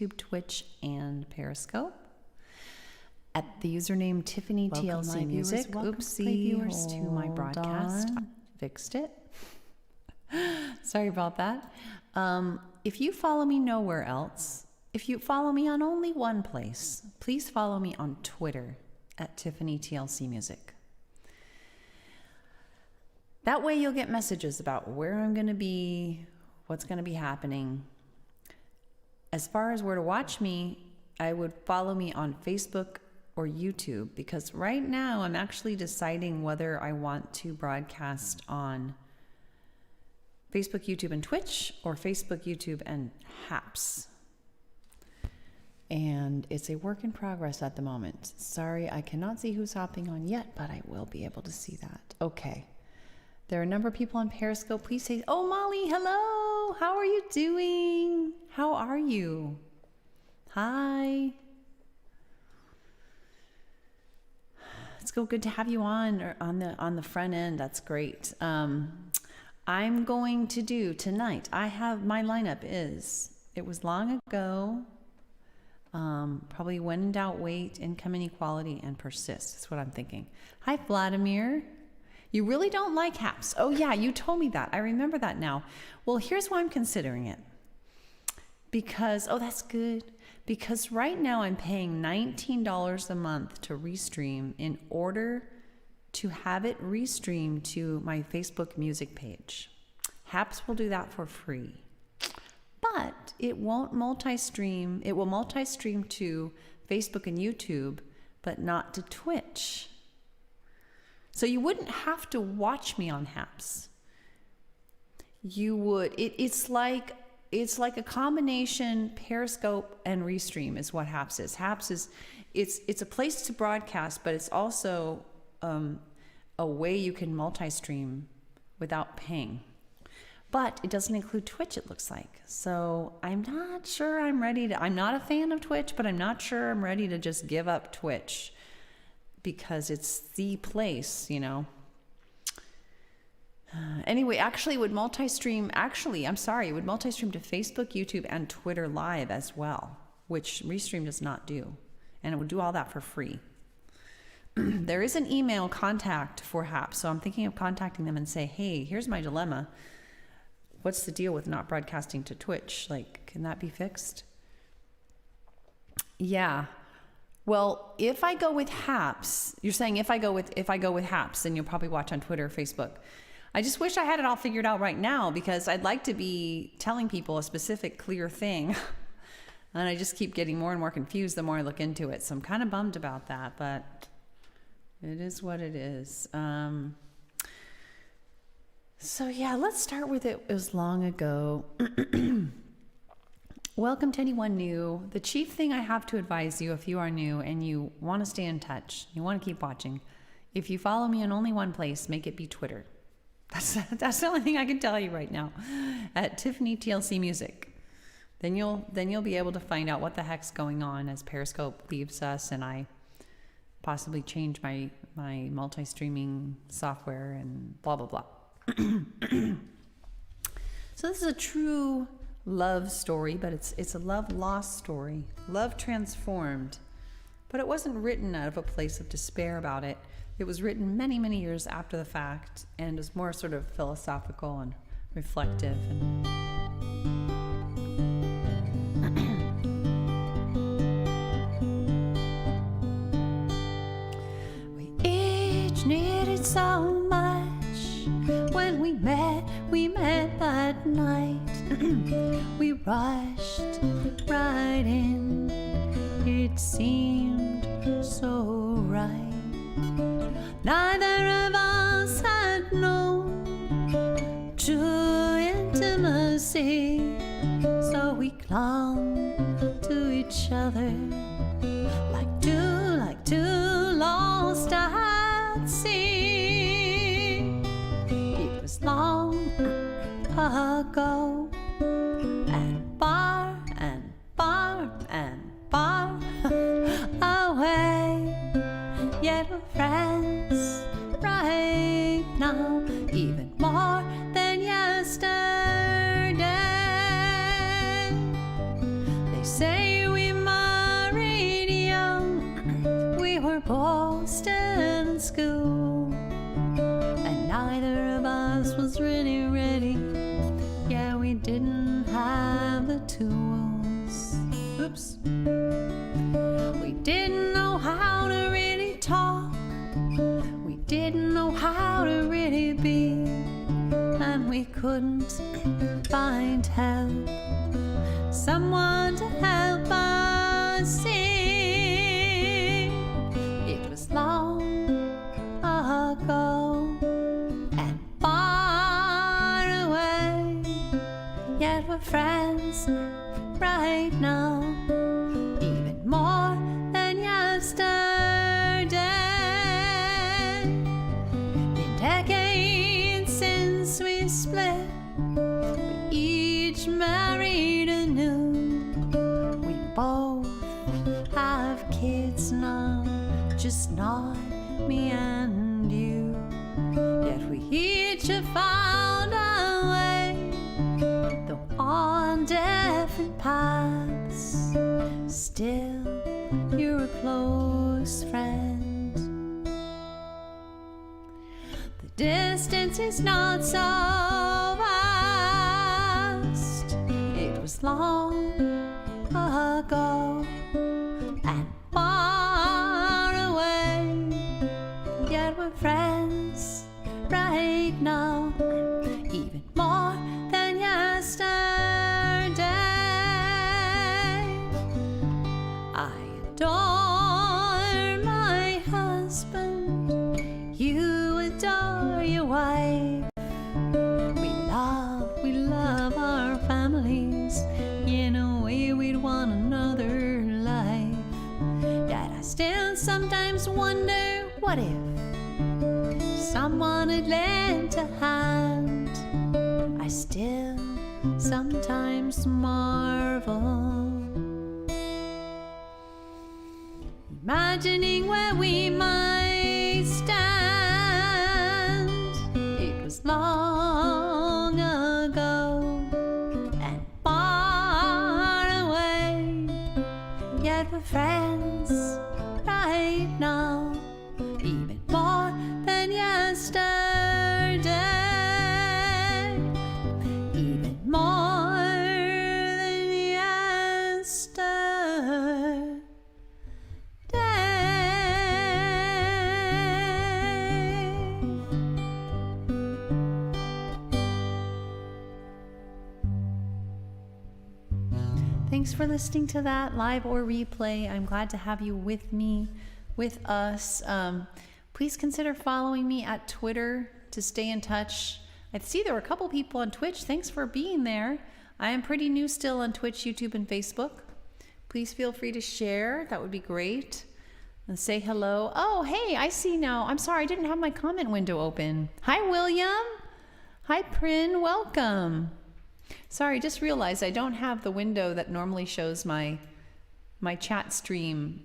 YouTube, Twitch, and Periscope. At the username Tiffany TLC Music. Oopsie, viewers to my broadcast. I fixed it. Sorry about that. If you follow me nowhere else, if you follow me on only one place, please follow me on Twitter at Tiffany TLC Music. That way you'll get messages about where I'm going to be, what's going to be happening. As far as where to watch me, I would follow me on Facebook or YouTube, because right now I'm actually deciding whether I want to broadcast on Facebook, YouTube, and Twitch, or Facebook, YouTube, and Haps. And it's a work in progress at the moment. Sorry, I cannot see who's hopping on yet, but I will be able to see that. Okay. There are a number of people on Periscope. Please say, oh, Molly, hello. How are you doing? How are you? Hi. It's so good to have you on, or on the front end. That's great. I'm going to do tonight. My lineup is, it was long ago. Probably when in doubt, wait, income inequality, and persist. That's what I'm thinking. Hi, Vladimir. You really don't like Haps. Oh yeah, you told me that. I remember that now. Well, here's why I'm considering it. Because, oh, that's good. Because right now I'm paying $19 a month to Restream in order to have it restream to my Facebook music page. Haps will do that for free. But it won't multi-stream. It will multi-stream to Facebook and YouTube, but not to Twitch. So you wouldn't have to watch me on Haps. You would. It's like a combination Periscope and Restream is what Haps is. Haps is it's a place to broadcast, but it's also a way you can multi-stream without paying. But it doesn't include Twitch, it looks like. So I'm not sure I'm ready to, I'm not a fan of Twitch, but I'm not sure I'm ready to just give up Twitch, because it's the place, you know. Anyway, actually it would multi-stream, it would multi-stream to Facebook, YouTube, and Twitter Live as well, which Restream does not do. And it would do all that for free. There is an email contact for Haps, so I'm thinking of contacting them and say, hey, here's my dilemma. What's the deal with not broadcasting to Twitch? Like, can that be fixed? Yeah. Well, if I go with Haps, you're saying if I go with Haps, then you'll probably watch on Twitter or Facebook. I just wish I had it all figured out right now, because I'd like to be telling people a specific, clear thing. And I just keep getting more and more confused the more I look into it. So I'm kind of bummed about that, but it is what it is. So yeah, let's start with it was long ago. Welcome to anyone new. The chief thing I have to advise you, if you are new and you want to stay in touch, you want to keep watching, if you follow me in only one place, make it be Twitter. That's the only thing I can tell you right now. At Tiffany TLC Music. Then you'll be able to find out what the heck's going on as Periscope leaves us and I possibly change my multi-streaming software and blah blah blah. So this is a true love story, but it's a love lost story, love transformed. But it wasn't written out of a place of despair about it. It was written many, many years after the fact, and is more sort of philosophical and reflective. We each needed so much. When we met that night. We rushed right in. It seemed so right. Neither of us had known true intimacy, so we clung to each other like two lost at sea. It was long ago, and bar and bar and bar away, yet we're friends right now, even more than yesterday. They say both still in school, and neither of us was really ready. Yeah, we didn't have the tools. Oops. We didn't know how to really talk. We didn't know how to really be, and we couldn't find help, someone to help us see. It was long ago and far away, yet we're friends right now, even more than yesterday. Been decades since we split, we each married anew. We both have kids now, just not me and you. Yet we each have found our way, though on different paths. Still, you're a close friend. The distance is not so vast. It was long ago and far away, yet we're friends right now, even more than yesterday. I adore my husband, you adore your wife. We love our families in a way we'd want another life. Yet I still sometimes wonder, what if someone had lent a hand? I still sometimes marvel, imagining where we might stand. It was long ago and far away, yet we're friends right now, even more than yesterday, even more than yesterday. Thanks for listening to that, live or replay. I'm glad to have you with me, with us. Please consider following me at Twitter to stay in touch. I see there were a couple people on Twitch. Thanks for being there. I am pretty new still on Twitch, YouTube, and Facebook. Please feel free to share. That would be great. And say hello. Oh, hey, I see now. I'm sorry, I didn't have my comment window open. Hi, William. Hi, Prin. Welcome. Sorry, just realized I don't have the window that normally shows my chat stream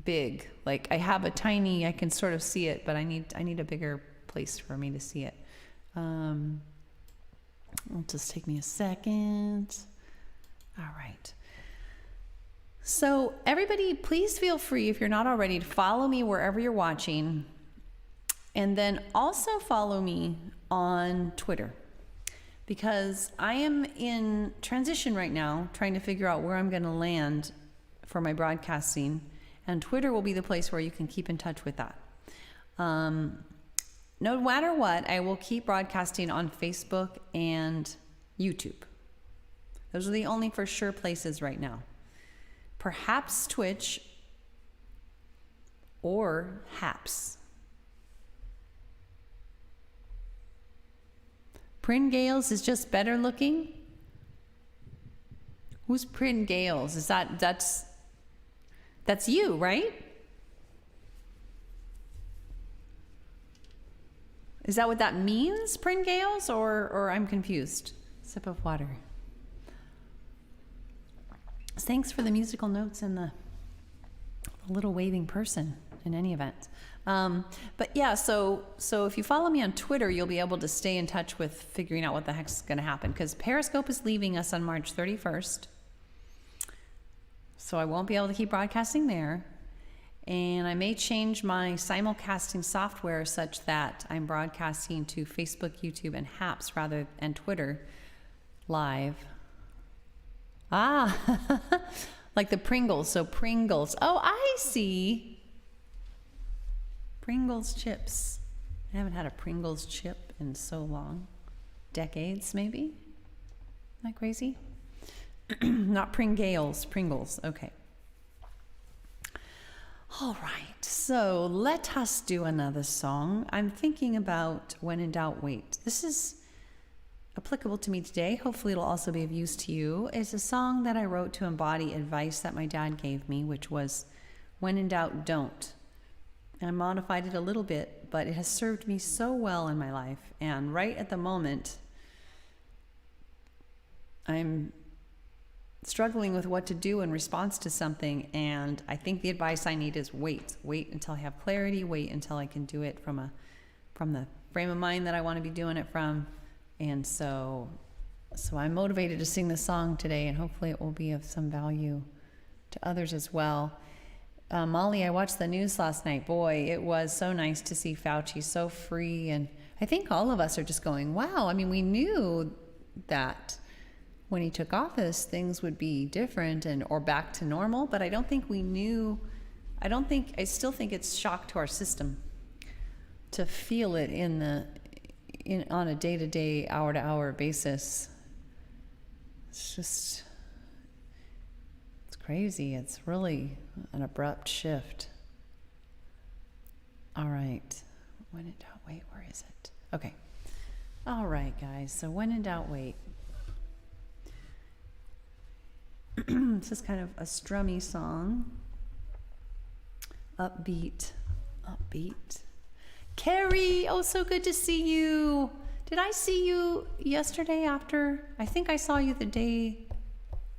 big. Like I have a tiny, I can sort of see it, but I need a bigger place for me to see it. It'll just take me a second. All right. So everybody, please feel free, if you're not already, to follow me wherever you're watching. And then also follow me on Twitter, because I am in transition right now, trying to figure out where I'm going to land for my broadcasting. And Twitter will be the place where you can keep in touch with that. No matter what, I will keep broadcasting on Facebook and YouTube. Those are the only for sure places right now. Perhaps Twitch or Haps. Prin Gales is just better looking? Who's Prin Gales? Is that's you, right? Is that what that means, Prin Gales, or I'm confused? Sip of water. Thanks for the musical notes and the little waving person in any event. But yeah, so if you follow me on Twitter, you'll be able to stay in touch with figuring out what the heck's going to happen, because Periscope is leaving us on March 31st. So I won't be able to keep broadcasting there. And I may change my simulcasting software such that I'm broadcasting to Facebook, YouTube, and Haps rather and Twitter live. Ah, like the Pringles. So Pringles. Oh, I see. Pringles chips. I haven't had a Pringles chip in so long. Decades, maybe? Isn't that crazy? Not Pringles, Pringles. Okay. All right, so let us do another song. I'm thinking about When in Doubt, Wait. This is applicable to me today. Hopefully it'll also be of use to you. It's a song that I wrote to embody advice that my dad gave me, which was, when in doubt, don't. I modified it a little bit, but it has served me so well in my life. And right at the moment, I'm struggling with what to do in response to something, and I think the advice I need is wait until I have clarity, wait until I can do it from the frame of mind that I want to be doing it from. And so I'm motivated to sing this song today, and hopefully it will be of some value to others as well. Molly, I watched the news last night. Boy, it was so nice to see Fauci so free, and I think all of us are just going, wow. I mean, we knew that when he took office, things would be different or back to normal, but I don't think we knew. I still think it's shock to our system to feel it on a day-to-day, hour-to-hour basis. It's crazy. It's really an abrupt shift. All right. When in doubt, wait, where is it? Okay. All right, guys. So when in doubt, wait. This is kind of a strummy song. Upbeat. Carrie, oh, so good to see you. Did I see you yesterday after? I think I saw you the day.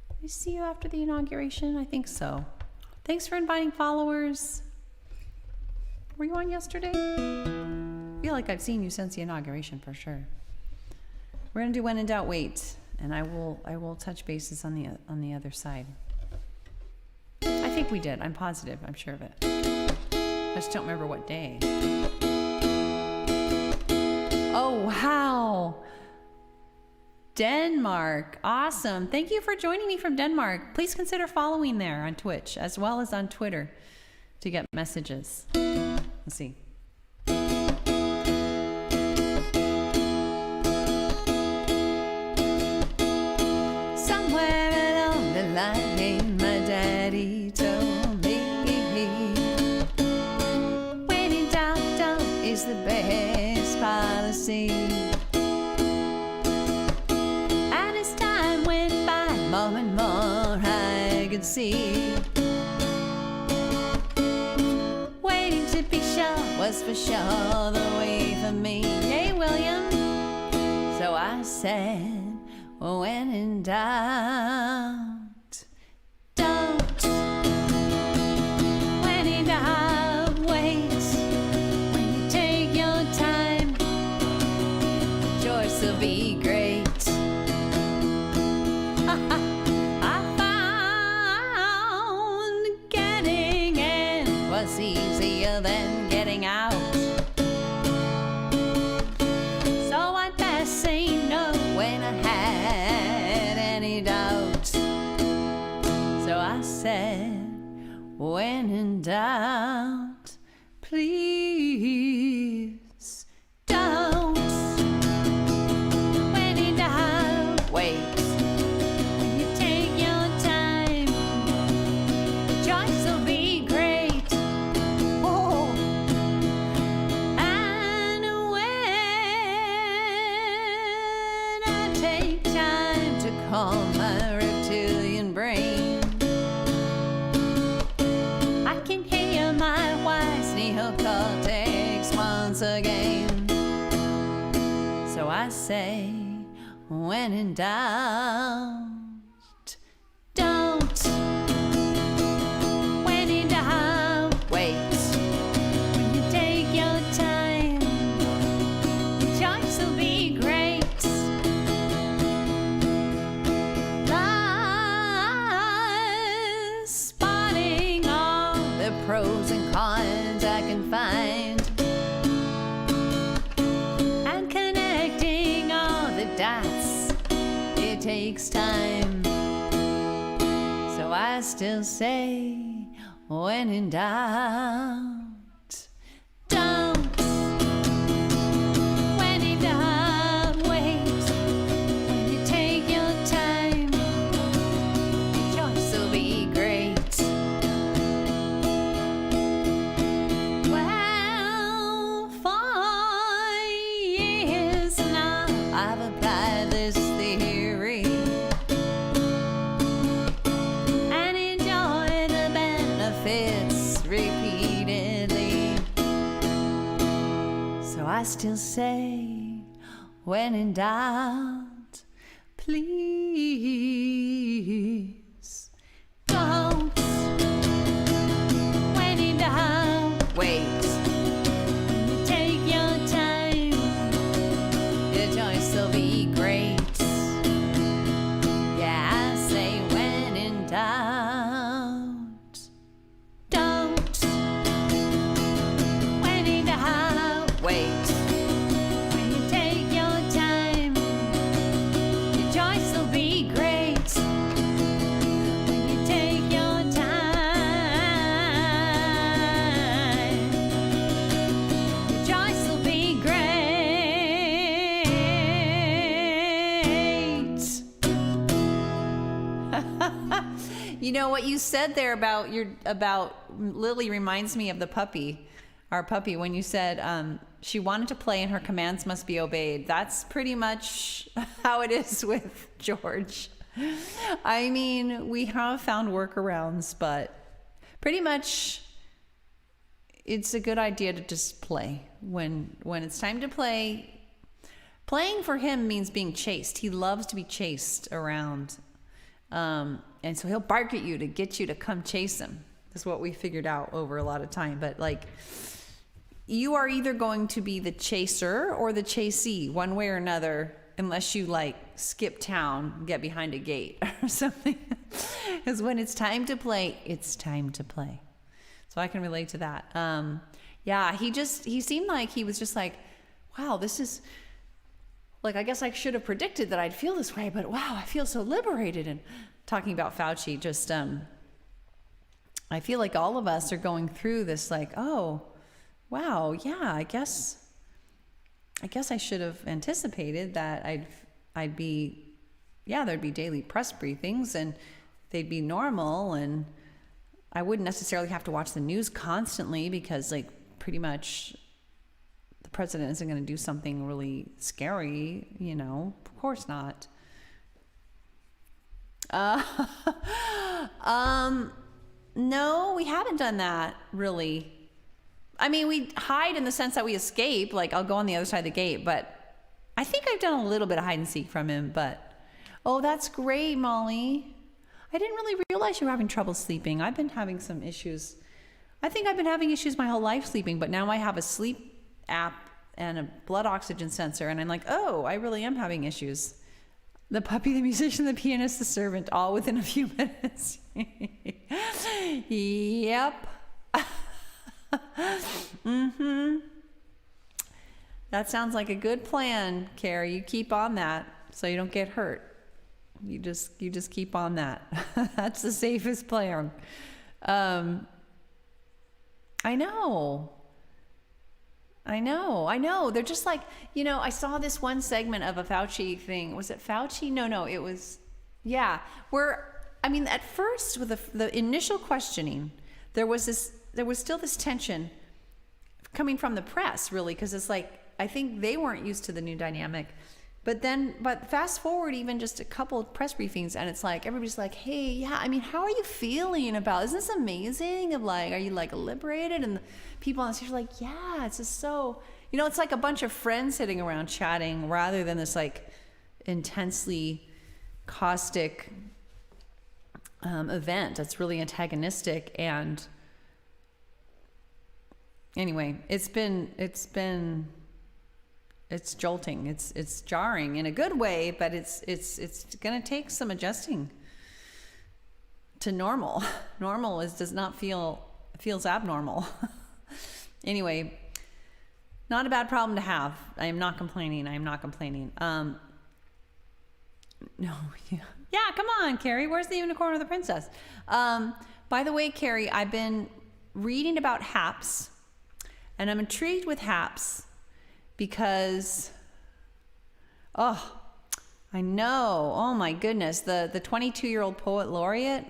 Did I see you after the inauguration? I think so. Thanks for inviting followers. Were you on yesterday? I feel like I've seen you since the inauguration for sure. We're gonna do when in doubt, wait. And I will touch bases on the other side. I think we did. I'm positive. I'm sure of it. I just don't remember what day. Oh, wow. Denmark. Awesome. Thank you for joining me from Denmark. Please consider following there on Twitch as well as on Twitter to get messages. Let's see. Line, my daddy told me, when in doubt, don't is the best policy. And as time went by, more and more I could see, waiting to be sure was for sure the way for me. Hey, William. So I said, when in doubt, don't. When in doubt, wait. When you take your time, the choice will be great. I found getting in was easier than getting out. So I best say no when I had any doubt. So I said, when in doubt, please don't. When in doubt, wait. When you take your time, the choice will be great. Oh. And when I take time to calm my reptilian brain, I can hear my wise neocortex once again. So I say, when in doubt, don't. When in doubt, wait. When you take your time, the choice will be great. pros and cons I can find, and connecting all the dots, it takes time. So I still say, when in doubt, don't. When in doubt, wait. When you take your time, your choice will be great. Well, for years now, I've applied this theory and enjoyed the benefits repeatedly. So I still say, when in doubt, please don't. When in doubt, wait. When you take your time, your choice will be great. Yeah, I say, when in doubt, don't. When in doubt, wait. When you take your time, your choice will be great. When you take your time, your choice will be great. You know what you said there about Lily reminds me of the puppy, our puppy, when you said she wanted to play and her commands must be obeyed. That's pretty much how it is with George. I mean, we have found workarounds, but pretty much it's a good idea to just play. When it's time to play, playing for him means being chased. He loves to be chased around. And so he'll bark at you to get you to come chase him. That's what we figured out over a lot of time. But like, you are either going to be the chaser or the chasee, one way or another, unless you like skip town, get behind a gate or something. Because when it's time to play, it's time to play. So I can relate to that. Yeah, he seemed like he was just like, wow, this is like, I guess I should have predicted that I'd feel this way, but wow, I feel so liberated. And talking about Fauci, just, I feel like all of us are going through this like, oh, wow, yeah, I guess I should have anticipated that I'd be, yeah, there'd be daily press briefings and they'd be normal, and I wouldn't necessarily have to watch the news constantly because like pretty much the president isn't going to do something really scary, you know, of course not. No, we haven't done that really. I mean, we hide in the sense that we escape, like I'll go on the other side of the gate, but I think I've done a little bit of hide and seek from him, but, oh, that's great, Molly. I didn't really realize you were having trouble sleeping. I've been having some issues. I think I've been having issues my whole life sleeping, but now I have a sleep app and a blood oxygen sensor, and I'm like, oh, I really am having issues. The puppy, the musician, the pianist, the servant, all within a few minutes. Yep. Mm-hmm. That sounds like a good plan, Carrie. You keep on that so you don't get hurt. You just keep on that. That's the safest plan. I know. They're just like, you know, I saw this one segment of a Fauci thing. Was it Fauci? No, it was, yeah. I mean, at first with the initial questioning, there was still this tension coming from the press, really, because it's like, I think they weren't used to the new dynamic. But fast forward even just a couple of press briefings, and it's like, everybody's like, hey, yeah, I mean, how are you feeling about, isn't this amazing? Of like, are you like liberated? And the people on the stage are like, yeah, it's just so, you know, it's like a bunch of friends sitting around chatting rather than this like intensely caustic event that's really antagonistic. And anyway, it's jolting. It's jarring in a good way, but it's going to take some adjusting to normal. Normal does not feel feels abnormal. Anyway, not a bad problem to have. I am not complaining. No, yeah, come on, Carrie. Where's the unicorn or the princess? By the way, Carrie, I've been reading about HAPS, and I'm intrigued with HAPS because, oh, I know. Oh my goodness, the 22-year-old poet laureate.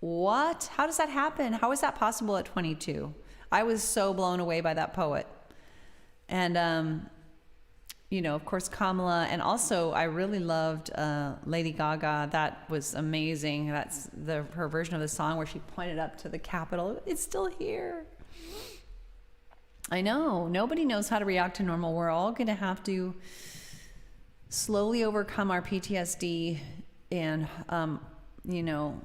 What? How does that happen? How is that possible at 22? I was so blown away by that poet. And, you know, of course, Kamala. And also, I really loved Lady Gaga. That was amazing. That's her version of the song where she pointed up to the Capitol. It's still here. I know. Nobody knows how to react to normal. We're all going to have to slowly overcome our PTSD and, you know,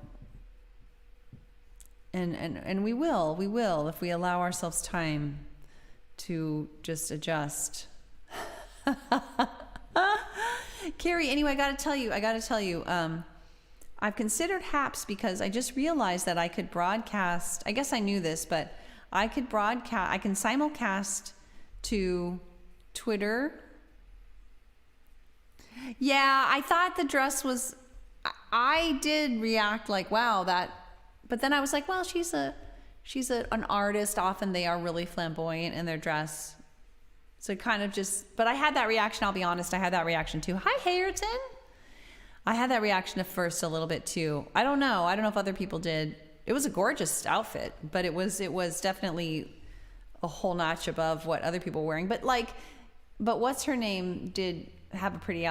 and we will if we allow ourselves time to just adjust. Carrie, anyway, I gotta tell you, I've considered HAPS because I just realized that I could broadcast. I guess I knew this, but I can simulcast to Twitter. Yeah, I thought the dress was, I did react like, wow, that, but then I was like, well, she's an artist. Often they are really flamboyant in their dress. So kind of just, but I had that reaction, I'll be honest, I had that reaction too. Hi, Hayerton. I had that reaction at first a little bit too. I don't know if other people did. It was a gorgeous outfit, but it was definitely a whole notch above what other people were wearing. But what's her name did have a pretty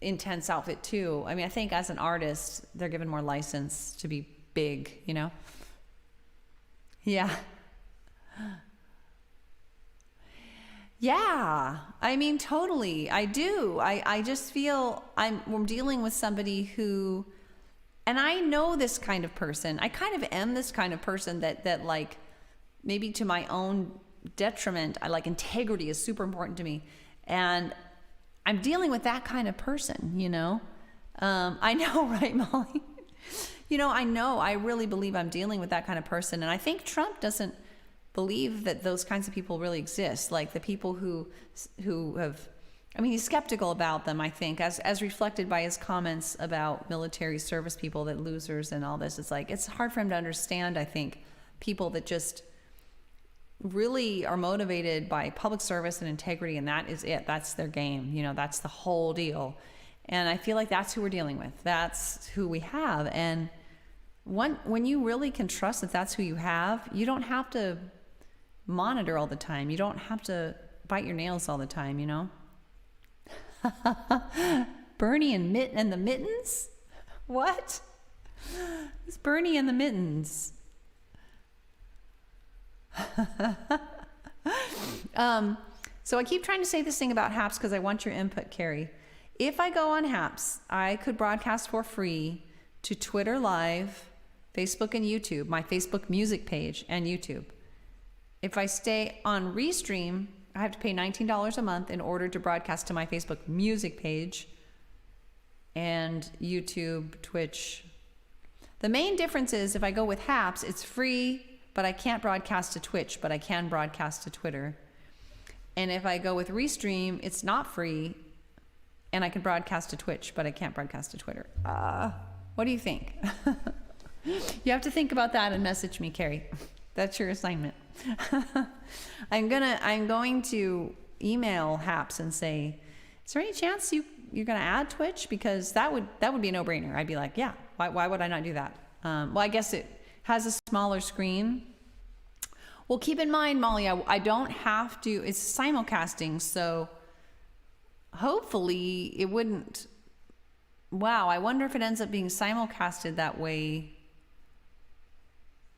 intense outfit too. I mean, I think as an artist, they're given more license to be big, you know? Yeah. Yeah, I mean, totally. I do. I just feel we're dealing with somebody who, and I know this kind of person. I kind of am this kind of person that like, maybe to my own detriment, I like integrity is super important to me. And I'm dealing with that kind of person, you know? I know, right, Molly? You know, I really believe I'm dealing with that kind of person. And I think Trump doesn't believe that those kinds of people really exist. Like the people who have, I mean, he's skeptical about them, I think, as reflected by his comments about military service people, that losers and all this. It's like, it's hard for him to understand, I think, people that just really are motivated by public service and integrity, and that is it. That's their game. You know, that's the whole deal. And I feel like that's who we're dealing with. That's who we have. And when you really can trust that that's who you have, you don't have to monitor all the time. You don't have to bite your nails all the time, you know? Bernie and the mittens? What? It's Bernie and the mittens. So I keep trying to say this thing about HAPS because I want your input, Carrie. If I go on HAPS, I could broadcast for free to Twitter Live, Facebook, and YouTube, my Facebook music page and YouTube. If I stay on Restream, I have to pay $19 a month in order to broadcast to my Facebook music page and YouTube, Twitch. The main difference is if I go with HAPS, it's free, but I can't broadcast to Twitch, but I can broadcast to Twitter. And if I go with Restream, it's not free, and I can broadcast to Twitch, but I can't broadcast to Twitter. What do you think? You have to think about that and message me, Carrie. That's your assignment. I'm going to email HAPS and say, is there any chance you're going to add Twitch? Because that would be a no-brainer. I'd be like, yeah, why would I not do that? Well, I guess it has a smaller screen. Well, keep in mind, Molly, I don't have to, it's simulcasting, so hopefully it wouldn't, wow, I wonder if it ends up being simulcasted that way.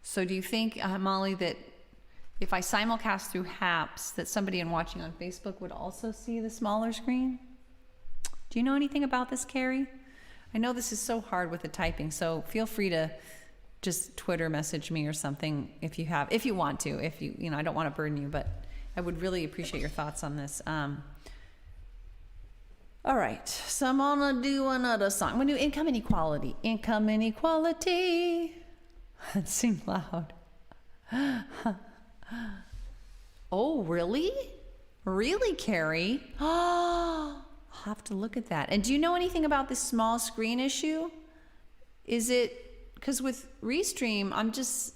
So do you think, Molly, that if I simulcast through HAPS, that somebody watching on Facebook would also see the smaller screen? Do you know anything about this, Carrie? I know this is so hard with the typing, so feel free to just Twitter message me or something if you want to. If you know, I don't want to burden you, but I would really appreciate your thoughts on this. All right, so I'm gonna do another song. I'm gonna do Income Inequality. Income Inequality. Sing loud. Oh, really? Really, Carrie? Oh, I'll have to look at that. And do you know anything about this small screen issue? Is it, because with Restream, I'm just,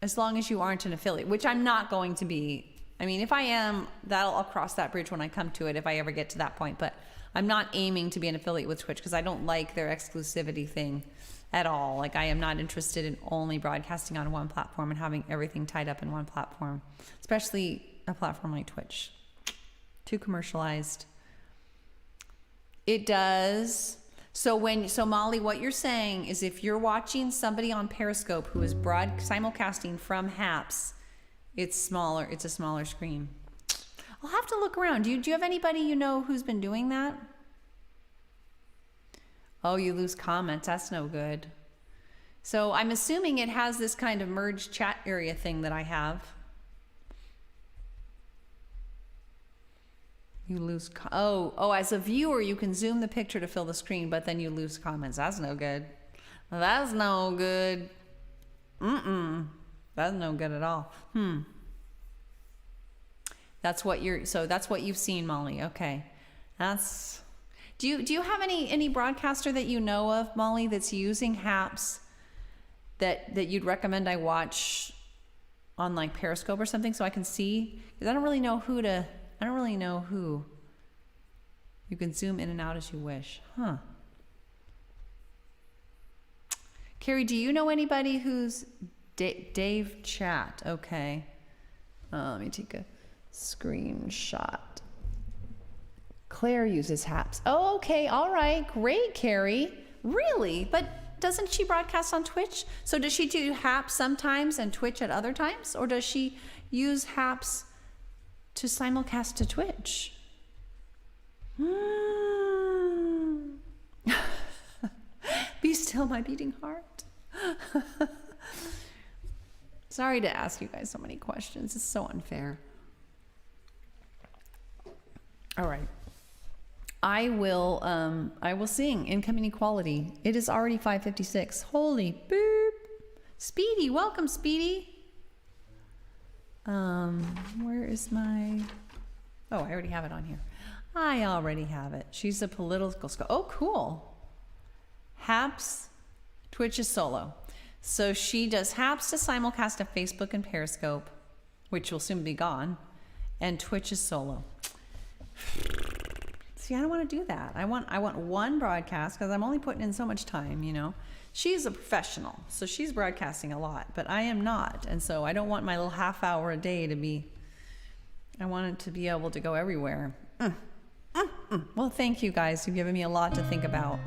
as long as you aren't an affiliate, which I'm not going to be. I mean, if I am, I'll cross that bridge when I come to it, if I ever get to that point. But I'm not aiming to be an affiliate with Twitch because I don't like their exclusivity thing at all. Like, I am not interested in only broadcasting on one platform and having everything tied up in one platform, especially a platform like Twitch. Too commercialized. It does. So Molly, what you're saying is if you're watching somebody on Periscope who is simulcasting from HAPS, it's smaller. It's a smaller screen. I'll have to look around. Do you have anybody you know who's been doing that? Oh, you lose comments. That's no good. So I'm assuming it has this kind of merged chat area thing that I have. You lose, as a viewer, you can zoom the picture to fill the screen, but then you lose comments. That's no good. That's no good. That's no good at all. That's what you've seen, Molly. Okay. Do you have any broadcaster that you know of, Molly, that's using HAPS that you'd recommend I watch on like Periscope or something so I can see? Because I don't really know who. You can zoom in and out as you wish. Carrie, do you know anybody who's Dave Chat? Okay. Let me take a screenshot. Claire uses HAPS. Oh, okay. All right. Great, Carrie. Really? But doesn't she broadcast on Twitch? So does she do HAPS sometimes and Twitch at other times? Or does she use HAPS to simulcast to Twitch? Be still, my beating heart. Sorry to ask you guys so many questions. It's so unfair. All right. I will sing Incoming Equality. It is already 5:56. Holy boop. Speedy, welcome, Speedy. Where is my... Oh, I already have it on here. I already have it. She's a political scholar. Oh, cool. HAPS, Twitch is solo. So she does HAPS to simulcast to Facebook and Periscope, which will soon be gone, and Twitch is solo. See, I don't want to do that. I want one broadcast because I'm only putting in so much time, you know. She's a professional, so she's broadcasting a lot, but I am not. And so I don't want my little half hour a day to be, I want it to be able to go everywhere. Well, thank you guys. You've given me a lot to think about.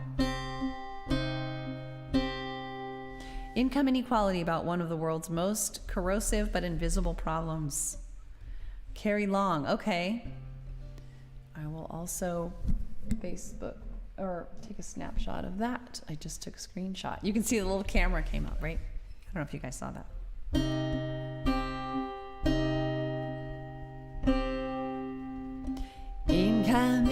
Income inequality, about one of the world's most corrosive but invisible problems. Carrie Long, okay. I will also Facebook or take a snapshot of that. I just took a screenshot. You can see the little camera came up, right? I don't know if you guys saw that. Income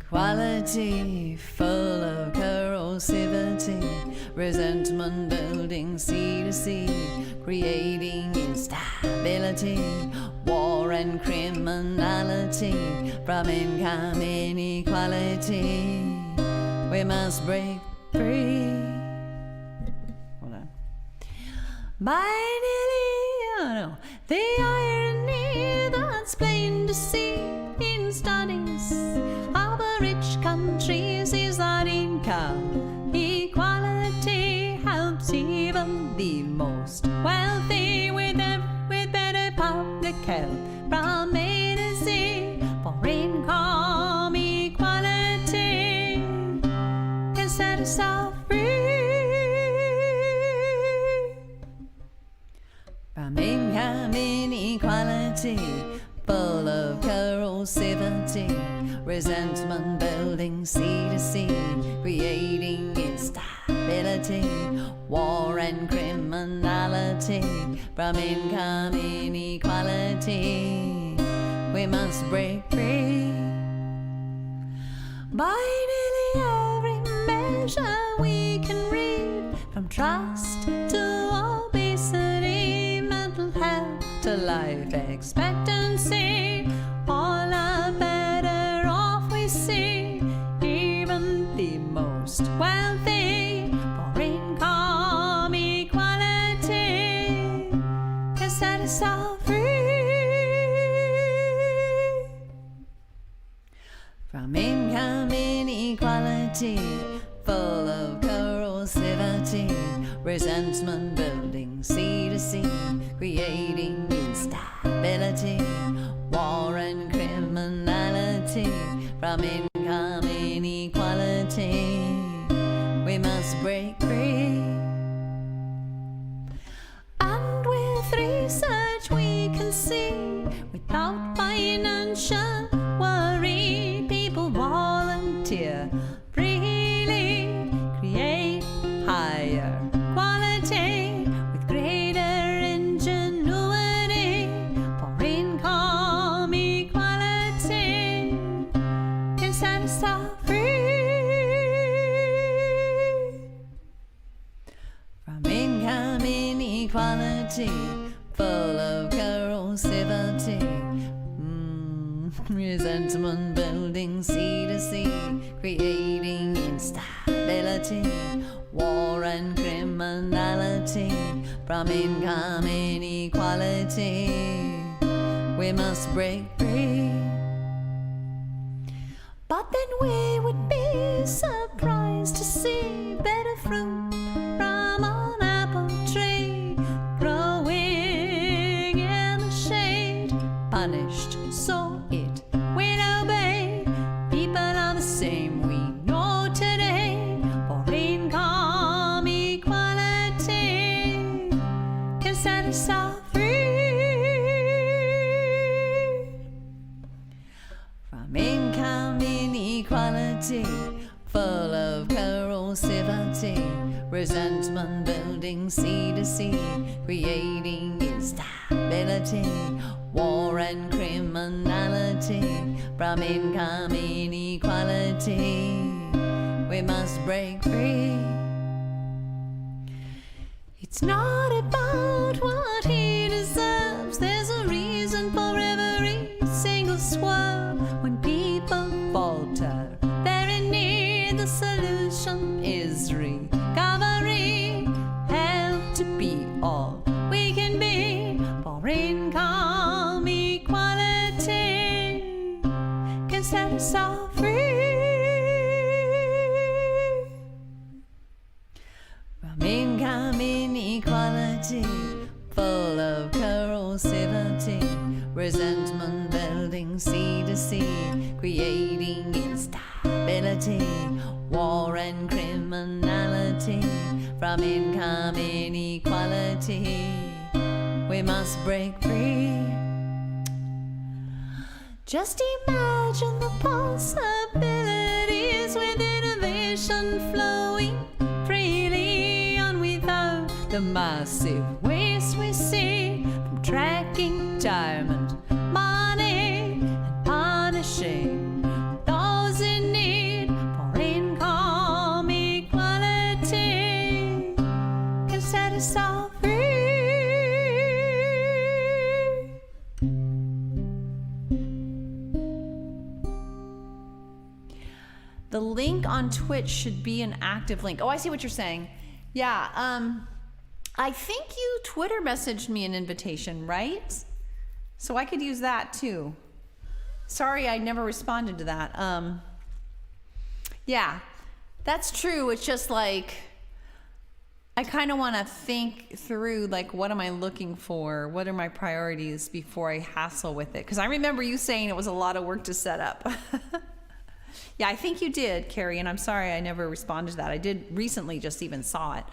inequality, full of corrosivity, resentment building sea to sea, creating instability, war and criminality. From income inequality, we must break free. Hold on. The irony that's plain to see in studies of rich countries is that income equality helps even the most wealthy with better public health from A to Z. For income equality can set us all free. From income inequality, full of corrosivity, resentment building sea to sea, creating instability, war and criminality. From income inequality, we must break free. By nearly every measure we can read, from trust to all basic life expectancy, all are better off we see. Even the most wealthy, for income equality, can set us all free. From income inequality, full of corrosivity, resentment building sea to sea, creating instability, war and criminality. From income inequality, we must break free. And with research we can see, without financial worry, people volunteer freely, create higher quality with greater ingenuity. For income equality can set us all free. From income inequality, full of corrosivity, resentment building sea to sea, creating instability, war and criminality. From income inequality, we must break free. But then we would be surprised to see better fruit from an apple tree growing in the shade, punished so it will obey. People are the same we know today, for income equality can set us all free. From income inequality, full of corrosivity, resentment building sea to sea, creating instability, war and criminality. From income inequality, we must break free. It's not about what he deserves, there's a reason for every single swerve. When people falter, they're in need, the solution is recovery. Help to be all we can be, for income equality can set us all free. From income inequality, full of corrosivity, resentment building sea to sea, creating instability, war and criminality. From income inequality, we must break free. Just imagine the possibilities with innovation flowing freely on without the massive waste we see from tracking time and money and punishing those in need. For income equality can set us all free. The link on Twitch should be an active link. Oh, I see what you're saying. Yeah, I think you Twitter messaged me an invitation, right? So I could use that too. Sorry, I never responded to that. Yeah, that's true. It's just like, I kind of want to think through, like, what am I looking for? What are my priorities before I hassle with it? Because I remember you saying it was a lot of work to set up. Yeah, I think you did, Carrie, and I'm sorry I never responded to that. I did recently just even saw it.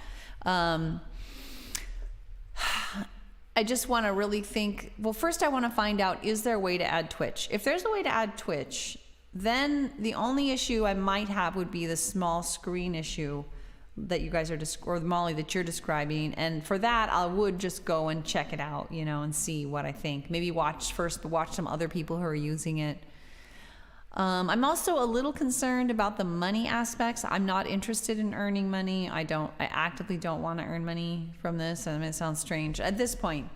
I just want to really think, well, first I want to find out, is there a way to add Twitch? If there's a way to add Twitch, then the only issue I might have would be the small screen issue that you guys are, or Molly, that you're describing. And for that, I would just go and check it out, you know, and see what I think. Maybe watch some other people who are using it. I'm also a little concerned about the money aspects. I'm not interested in earning money. I actively don't want to earn money from this. I mean, it sounds strange at this point.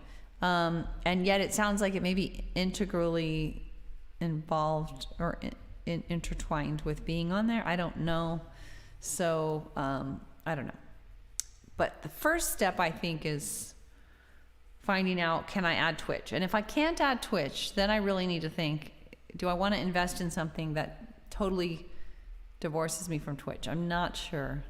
And yet it sounds like it may be integrally involved or intertwined with being on there. I don't know. So I don't know. But the first step, I think, is finding out, can I add Twitch? And if I can't add Twitch, then I really need to think, do I want to invest in something that totally divorces me from Twitch? I'm not sure.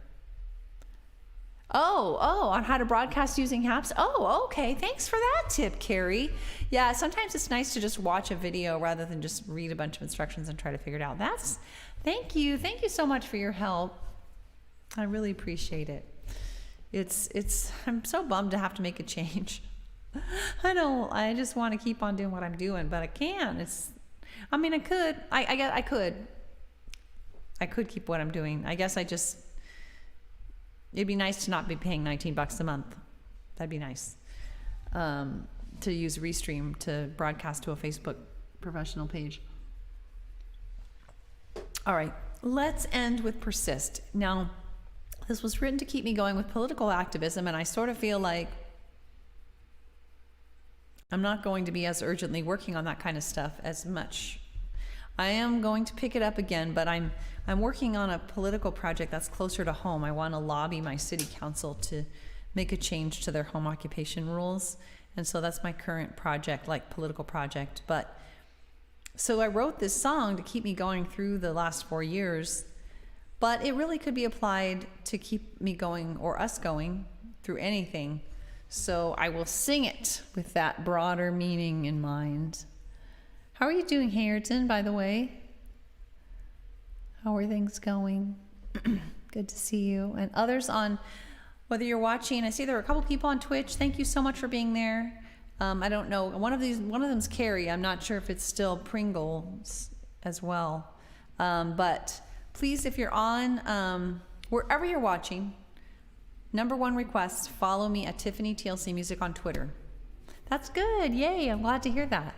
Oh, on how to broadcast using HAPS? Oh, okay. Thanks for that tip, Carrie. Yeah, sometimes it's nice to just watch a video rather than just read a bunch of instructions and try to figure it out. Thank you. Thank you so much for your help. I really appreciate it. I'm so bummed to have to make a change. I just want to keep on doing what I'm doing, but I can't. I could keep what I'm doing. I guess it'd be nice to not be paying $19 a month. That'd be nice. To use Restream to broadcast to a Facebook professional page. All right, let's end with Persist. Now, this was written to keep me going with political activism, and I sort of feel like I'm not going to be as urgently working on that kind of stuff as much. I am going to pick it up again, but I'm working on a political project that's closer to home. I want to lobby my city council to make a change to their home occupation rules. And so that's my current project, like political project. But so I wrote this song to keep me going through the last 4 years, but it really could be applied to keep me going or us going through anything. So I will sing it with that broader meaning in mind. How are you doing, Hayerton, by the way? How are things going? Good to see you. And others on, whether you're watching, I see there are a couple people on Twitch. Thank you so much for being there. I don't know. One of them's Carrie. I'm not sure if it's still Pringles as well. But please, if you're on, wherever you're watching, number one request, follow me at Tiffany TLC Music on Twitter. That's good. Yay. I'm glad to hear that.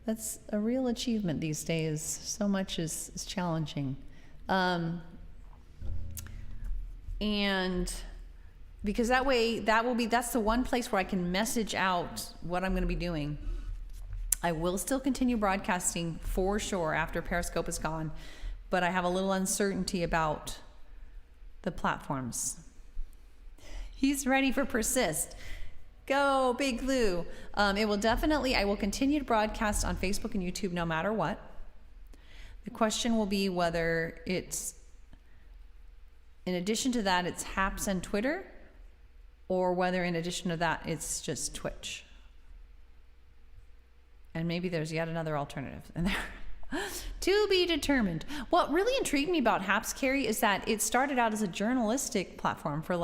That's a real achievement these days. So much is challenging. And because that way, that's the one place where I can message out what I'm going to be doing. I will still continue broadcasting for sure after Periscope is gone, but I have a little uncertainty about the platforms. He's ready for Persist. Go, Big Lou. I will continue to broadcast on Facebook and YouTube no matter what. The question will be whether it's, in addition to that, it's HAPS and Twitter, or whether in addition to that, it's just Twitch. And maybe there's yet another alternative in there. To be determined. What really intrigued me about HAPS, Carrie, is that it started out as a journalistic platform for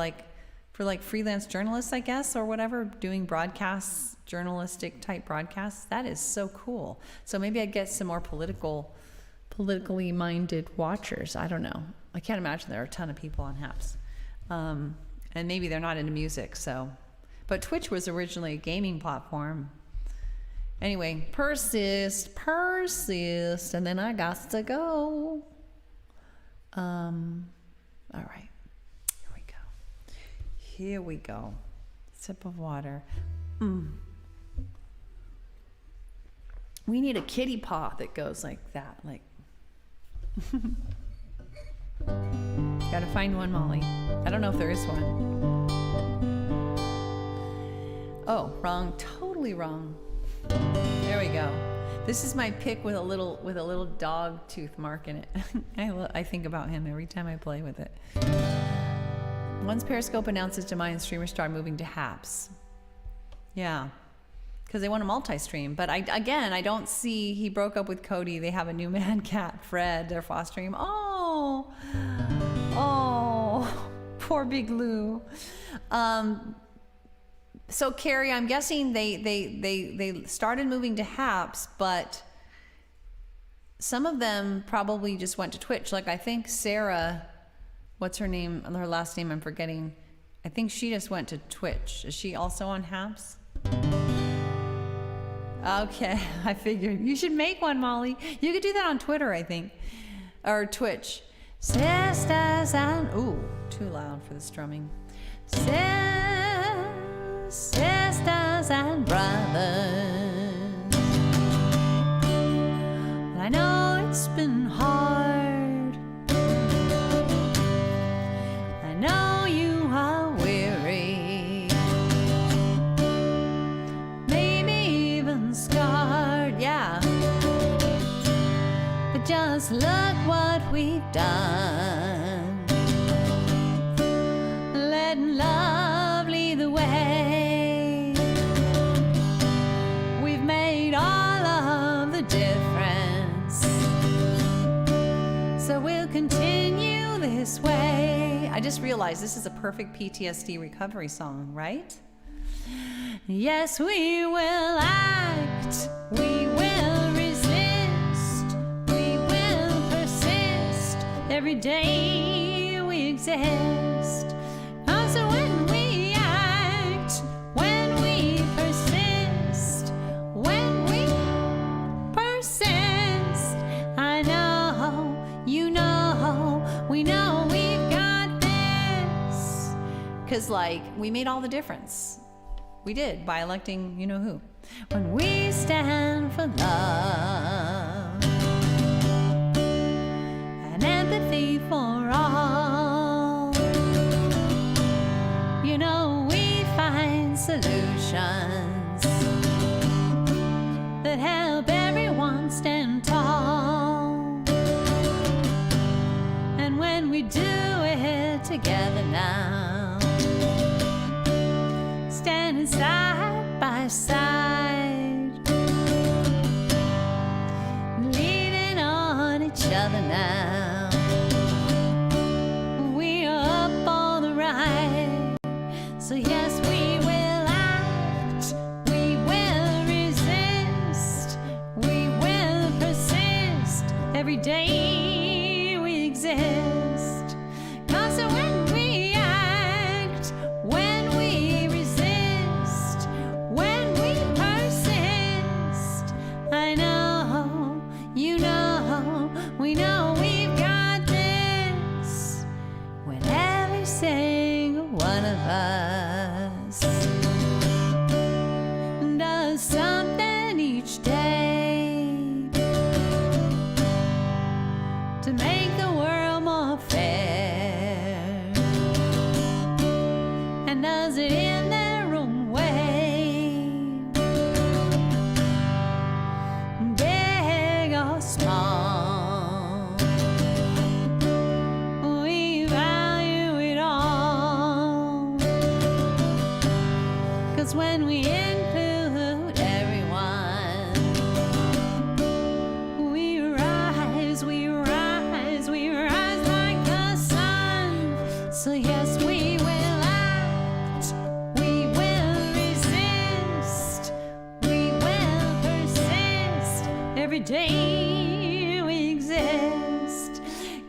freelance journalists, I guess, or whatever, doing broadcasts, journalistic type broadcasts. That is so cool. So maybe I'd get some more politically minded watchers. I don't know. I can't imagine there are a ton of people on HAPS. And maybe they're not into music, so. But Twitch was originally a gaming platform. Anyway, persist, and then I got to go. All right. Here we go. Sip of water. We need a kitty paw that goes like that. Like, gotta find one, Molly. I don't know if there is one. Oh, wrong. Totally wrong. There we go. This is my pick with a little dog tooth mark in it. I think about him every time I play with it. Once Periscope announces Demai and StreamerStar moving to HAPS. Yeah, because they want a multi-stream. But I don't see, he broke up with Cody. They have a new man cat, Fred. They're fostering him. Oh, poor Big Lou. So Carrie, I'm guessing they started moving to HAPS, but some of them probably just went to Twitch. Like I think Sarah, what's her name? Her last name I'm forgetting. I think she just went to Twitch. Is she also on HAPS? Okay, I figured. You should make one, Molly. You could do that on Twitter, I think. Or Twitch. Sisters and... Ooh, too loud for the strumming. Sisters and brothers. realize this is a perfect PTSD recovery song, right? Yes, we will act, we will resist, we will persist, every day we exist. Also when we act, when we persist, when we persist, I know, you know, we know we've got this. 'Cause like, we made all the difference. We did, by electing you-know-who. When we stand for love and empathy for all, you know, we find solutions that help everyone stand tall. And when we do it together now, standing side by side, leaning on each other now, we are up on the right. So yes, we will act, we will resist, we will persist, every day we exist. 'Cause when we act, when we resist, when we persist, I know, you know, we know we've got this. When every single one of us does something each day to make the world more fair, and does it in their own way, big or small, we value it all. 'Cause when we include everyone, we rise, we rise, we rise like the sun. So yes, we will act, we will resist, we will persist, every day we exist.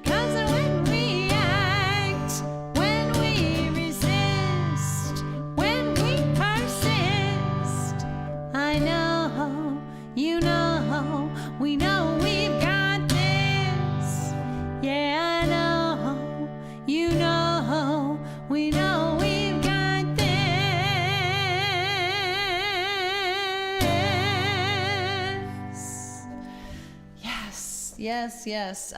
'Cause when we act, when we resist, when we persist, I know, you know, we know we've got this. Yeah, I know, you know, we know we've got this. Yes, yes, yes.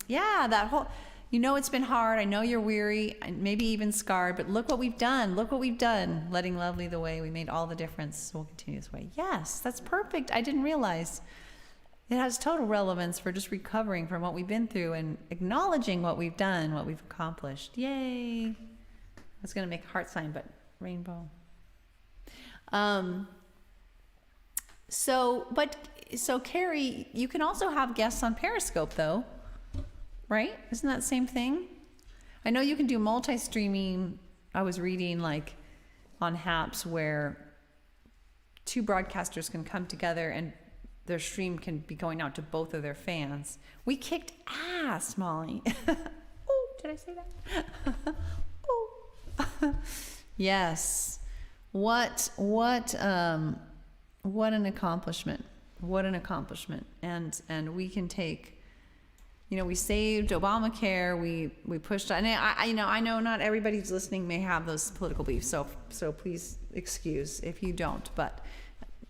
Yeah, that whole, you know, it's been hard. I know you're weary, and maybe even scarred, but look what we've done. Look what we've done. Letting love lead the way. We made all the difference. We'll continue this way. Yes, that's perfect. I didn't realize. It has total relevance for just recovering from what we've been through and acknowledging what we've done, what we've accomplished. Yay. I was going to make a heart sign, but rainbow. So Carrie, you can also have guests on Periscope though, right? Isn't that the same thing? I know you can do multi-streaming. I was reading like on Haps where two broadcasters can come together and their stream can be going out to both of their fans. We kicked ass, Molly. Oh, did I say that? Oh. Yes. What an accomplishment. What an accomplishment. And we can take, you know, we saved Obamacare, we pushed, and I know not everybody who's listening may have those political beliefs, so please excuse if you don't, but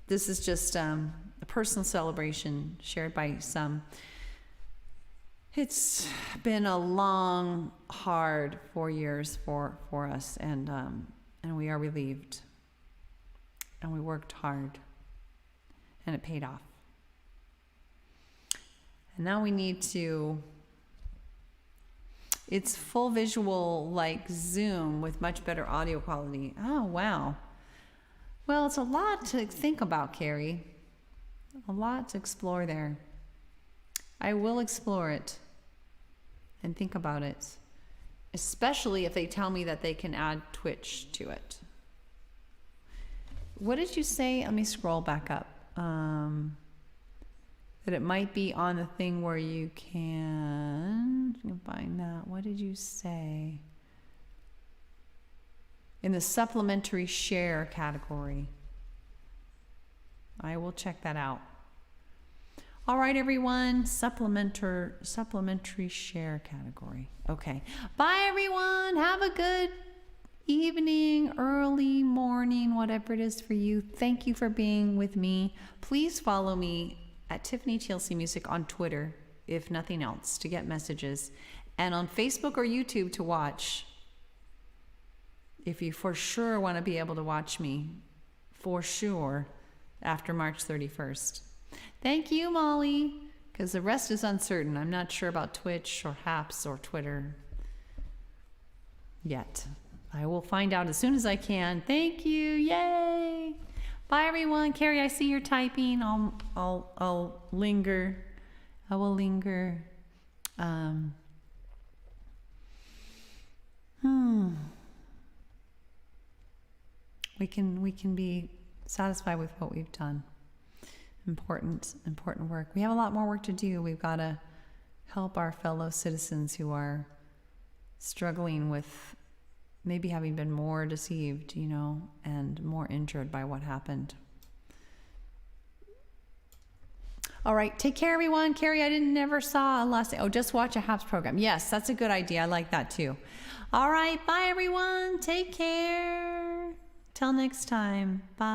this is just a personal celebration shared by some. It's been a long, hard 4 years for us, and we are relieved, and we worked hard, and it paid off. And now we need to, it's full visual like Zoom with much better audio quality. Oh, wow. Well, it's a lot to think about, Carrie. A lot to explore there. I will explore it and think about it especially if they tell me that they can add Twitch to it. What did you say? Let me scroll back up. That it might be on the thing where you can find that. What did you say? In the supplementary share category. I will check that out. All right, everyone. Supplementary share category. Okay. Bye, everyone. Have a good evening, early morning, whatever it is for you. Thank you for being with me. Please follow me at Tiffany TLC Music on Twitter, if nothing else, to get messages, and on Facebook or YouTube to watch. If you for sure want to be able to watch me, for sure, after March 31st. Thank you, Molly, because the rest is uncertain. I'm not sure about Twitch or Haps or Twitter yet. I will find out as soon as I can. Thank you. Yay. Bye, everyone. Carrie, I see you're typing. I'll linger. I will linger. We can be satisfied with what we've done. Important work. We have a lot more work to do. We've got to help our fellow citizens who are struggling with maybe having been more deceived, and more injured by what happened. All right, take care, everyone. Carrie, I never saw a last. Just watch a HAPS program. Yes, that's a good idea. I like that too. All right, bye, everyone. Take care. Till next time. Bye.